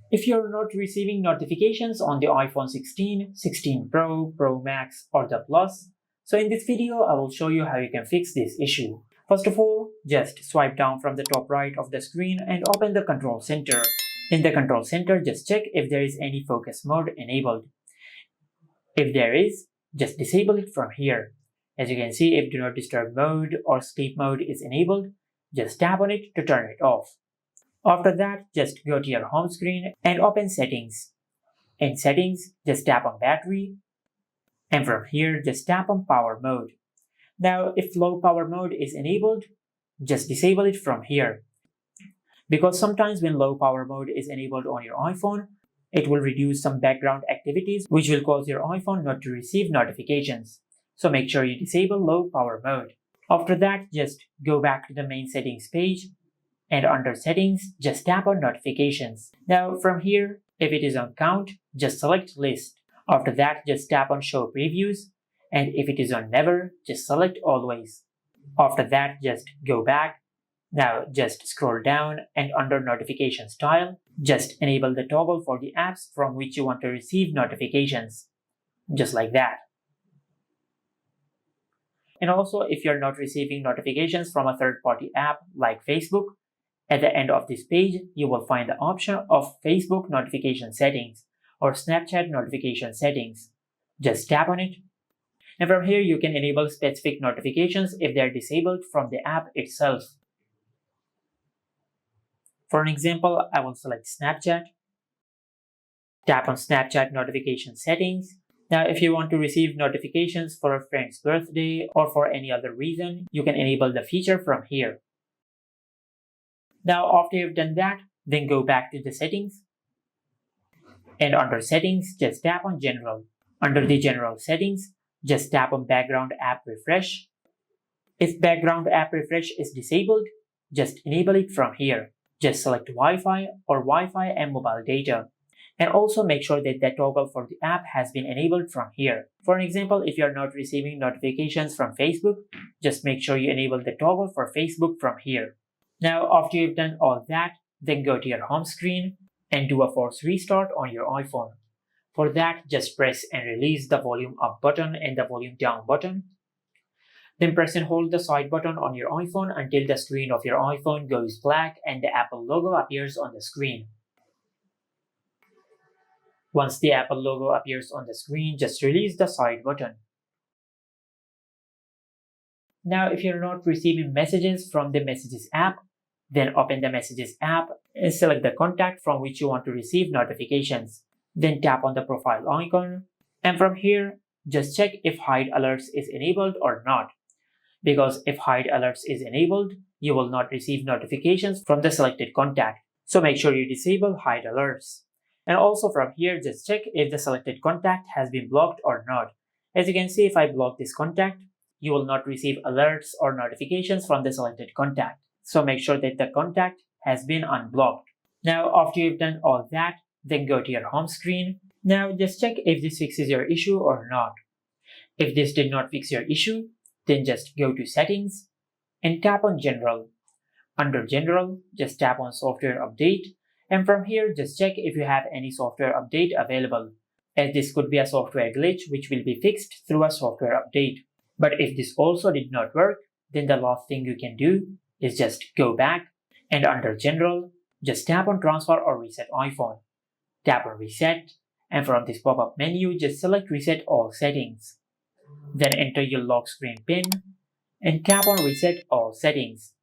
If you're not receiving notifications on the iPhone 16, 16 Pro, Pro Max, or the Plus, so in this video I will show you how you can fix this issue. First of all, just swipe down from the top right of the screen and open the control center. In the control center, just check if there is any focus mode enabled. If there is, just disable it from here. As you can see, if do not disturb mode or sleep mode is enabled, just tap on it to turn it off. After that, just go to your home screen and open settings. In settings, just tap on battery, and from here, just tap on power mode. Now, if low power mode is enabled, just disable it from here. Because sometimes when low power mode is enabled on your iPhone, it will reduce some background activities which will cause your iPhone not to receive notifications. So make sure you disable low power mode. After that, just go back to the main settings page, and under settings, just tap on notifications. Now from here, if it is on count, just select list. After that, just tap on show previews, and if it is on never, just select always. After that, just go back. Now just scroll down, and under notification style, just enable the toggle for the apps from which you want to receive notifications. Just like that. And also, if you're not receiving notifications from a third-party app like Facebook, at the end of this page, you will find the option of Facebook notification settings or Snapchat notification settings. Just tap on it. And from here, you can enable specific notifications if they are disabled from the app itself. For an example, I will select Snapchat. Tap on Snapchat notification settings. Now, if you want to receive notifications for a friend's birthday or for any other reason, you can enable the feature from here. Now, after you've done that, then go back to the settings. And under settings, just tap on general. Under the general settings, just tap on background app refresh. If background app refresh is disabled, just enable it from here. Just select Wi-Fi or Wi-Fi and mobile data. And also make sure that the toggle for the app has been enabled from here. For an example, if you are not receiving notifications from Facebook, just make sure you enable the toggle for Facebook from here. Now, after you've done all that, then go to your home screen and do a force restart on your iPhone. For that, just press and release the volume up button and the volume down button. Then press and hold the side button on your iPhone until the screen of your iPhone goes black and the Apple logo appears on the screen. Once the Apple logo appears on the screen, just release the side button. Now, if you're not receiving messages from the Messages app, then open the Messages app and select the contact from which you want to receive notifications. Then tap on the profile icon, and from here, just check if Hide Alerts is enabled or not. Because if Hide Alerts is enabled, you will not receive notifications from the selected contact. So make sure you disable Hide Alerts. And also from here, just check if the selected contact has been blocked or not. As you can see, if I block this contact, you will not receive alerts or notifications from the selected contact. So make sure that the contact has been unblocked. Now, after you've done all that, then go to your home screen. Now, just check if this fixes your issue or not. If this did not fix your issue, then just go to Settings and tap on General. Under General, just tap on Software Update, and from here, just check if you have any software update available, as this could be a software glitch which will be fixed through a software update. But if this also did not work, then the last thing you can do is just go back, and under General, just tap on Transfer or Reset iPhone. Tap on Reset, and from this pop-up menu, just select Reset All Settings. Then enter your lock screen PIN, and tap on Reset All Settings.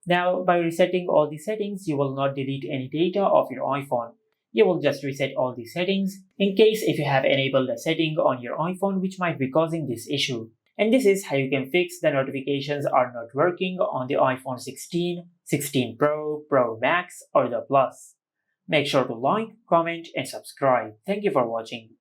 Now, by resetting all the settings, you will not delete any data of your iPhone. You will just reset all the settings in case if you have enabled a setting on your iPhone which might be causing this issue. And this is how you can fix the notifications are not working on the iPhone 16, 16 Pro, Pro Max, or the Plus. Make sure to like, comment, and subscribe. Thank you for watching.